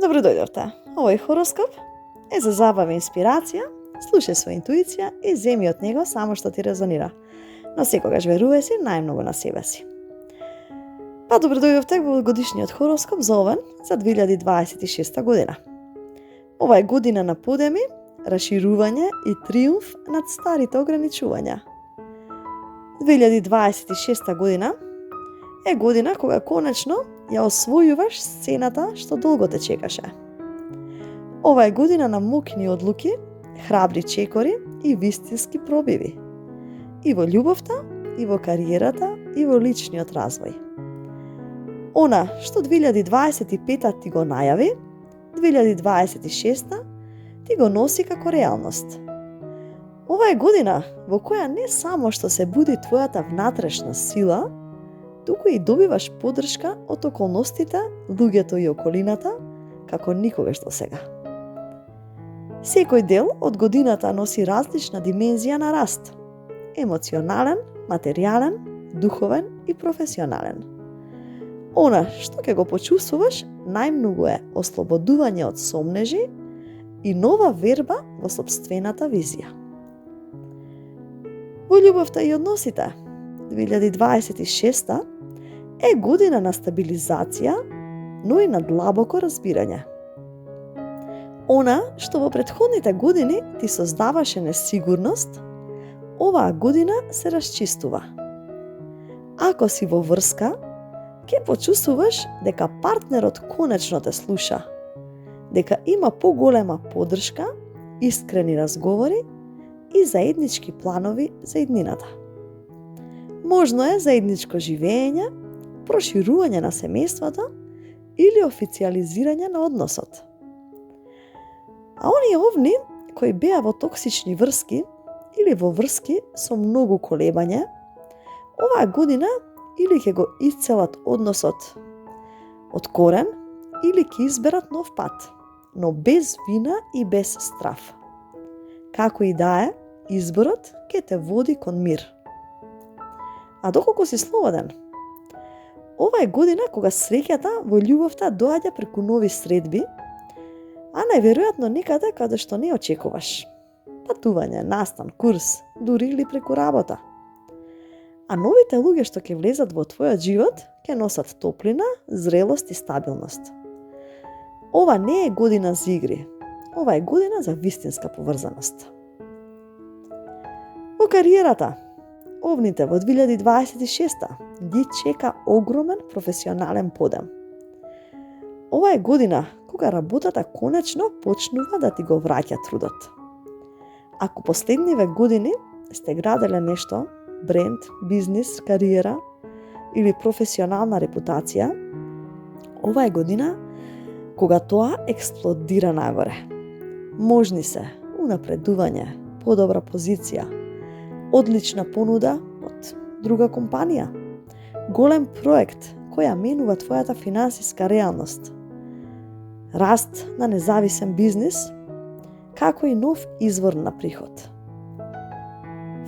Добро дојдовте. Овој хороскоп е за забава и инспирација, слушај своја интуиција и земи од него само што ти резонира. Но секогаш верувај си најмногу на себе си. Па добро дојдовте во годишниот хороскоп за Овен за 2026 година. Ова е година на подеми, расширување и триумф над старите ограничувања. 2026 година е година кога конечно ја освојуваш сцената што долго те чекаше. Ова е година на мокни одлуки, храбри чекори и вистински пробиви. И во љубовта, и во кариерата, и во личниот развој. Она што 2025 ти го најави, 2026 ти го носи како реалност. Ова е година во која не само што се буди твојата внатрешна сила, туку и добиваш поддршка од околностите, луѓето и околината, како никогаш досега. Секој дел од годината носи различна димензија на раст. Емоционален, материјален, духовен и професионален. Она што ќе го почувствуваш најмногу е ослободување од сомнежи и нова верба во сопствената визија. Во љубовта и односите, 2026 е година на стабилизација, но и на длабоко разбирање. Она што во претходните години ти создаваше несигурност, оваа година се расчистува. Ако си во врска, ќе почувствуваш дека партнерот конечно те слуша, дека има поголема поддршка, искрени разговори и заеднички планови за иднината. Можно е заедничко живење, проширување на семејството или официализирање на односот. А оние овни кои беа во токсични врски или во врски со многу колебање, оваа година или ќе го исцелат односот од корен, или ќе изберат нов пат, но без вина и без страф. Како и да е, изборот ќе те води кон мир. А доколку си слободен, ова е година кога среќата во љубовта доаѓа преку нови средби, а најверојатно некаде каде што не очекуваш. Патување, настан, курс, дури или преку работа. А новите луѓе што ќе влезат во твојот живот ќе носат топлина, зрелост и стабилност. Ова не е година за игри, ова е година за вистинска поврзаност. Во кариерата, овните во 2026 ги чека огромен професионален подем. Ова е година кога работата конечно почнува да ти го враќа трудот. Ако последниве години сте граделе нешто, бренд, бизнис, кариера или професионална репутација, ова е година кога тоа експлодира нагоре. Можни се унапредување, подобра позиција, одлична понуда од друга компанија, голем проект која менува твојата финансиска реалност, раст на независен бизнис, како и нов извор на приход.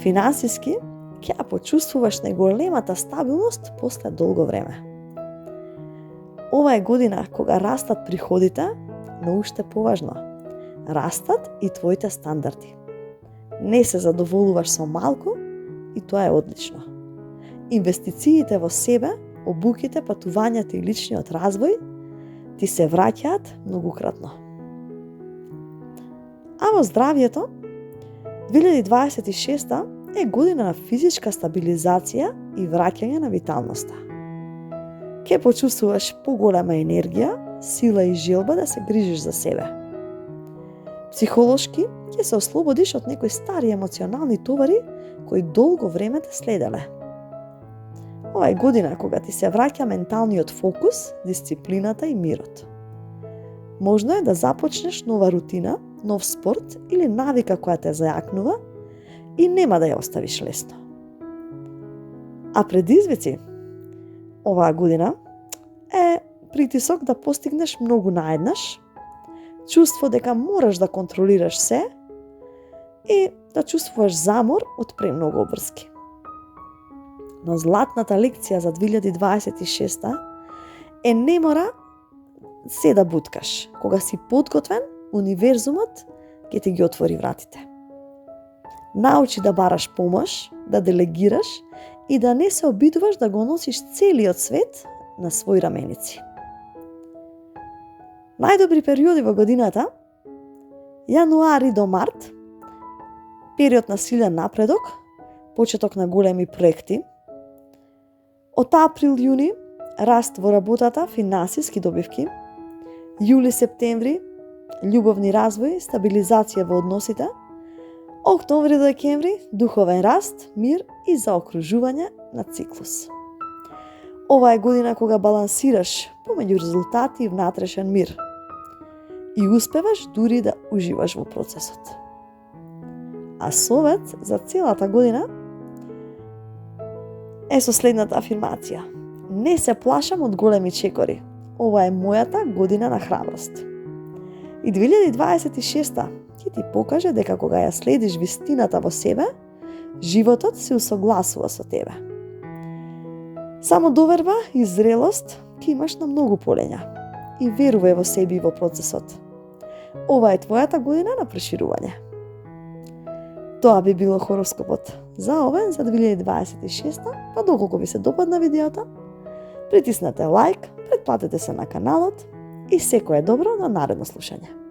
Финансиски ќе почувствуваш најголемата стабилност после долго време. Ова е година кога растат приходите, но уште поважно, растат и твоите стандарди. Не се задоволуваш со малку и тоа е одлично. Инвестициите во себе, обуките, патувањата и личниот развој ти се враќаат многукратно. А во здравјето, 2026 е година на физичка стабилизација и враќање на виталноста. Ке почувствуваш поголема енергија, сила и желба да се грижиш за себе. Психолошки ќе се ослободиш од некои стари емоционални товари кои долго време те следеле. Ова е година кога ти се враќа менталниот фокус, дисциплината и мирот. Можно е да започнеш нова рутина, нов спорт или навика која те зајакнува и нема да ја оставиш лесно. А предизвици оваа година е притисок да постигнеш многу наеднаш, чувство дека мораш да контролираш се и да чувствуваш замор од премногу обврски. Но златната лекција за 2026 е не мора се да буткаш. Кога си подготвен, универзумот ќе ти ги отвори вратите. Научи да бараш помош, да делегираш и да не се обидуваш да го носиш целиот свет на своји раменици. Најдобри периоди во годината: јануари до март, период на силен напредок, почеток на големи проекти. Од април-јуни, раст во работата, финансиски добивки. Јули-септември, љубовни развој, стабилизација во односите. Октомври до декември, духовен раст, мир и заокружување на циклус. Ова е година кога балансираш помеѓу резултати и внатрешен мир и успеваш дури да уживаш во процесот. А совет за целата година е со следната афирмација: не се плашам од големи чекори. Ова е мојата година на храброст. И 2026 ќе ти покаже дека кога ја следиш вистината во себе, животот се усогласува со тебе. Само доверба и зрелост ќе имаш на многу полења и верувај во себе и во процесот. Ова е твојата година на проширување. Тоа би било хороскопот за Овен за 2026, па доколку ви се допадна видеото, притиснете лайк, претплатете се на каналот и секое добро на наредно слушање.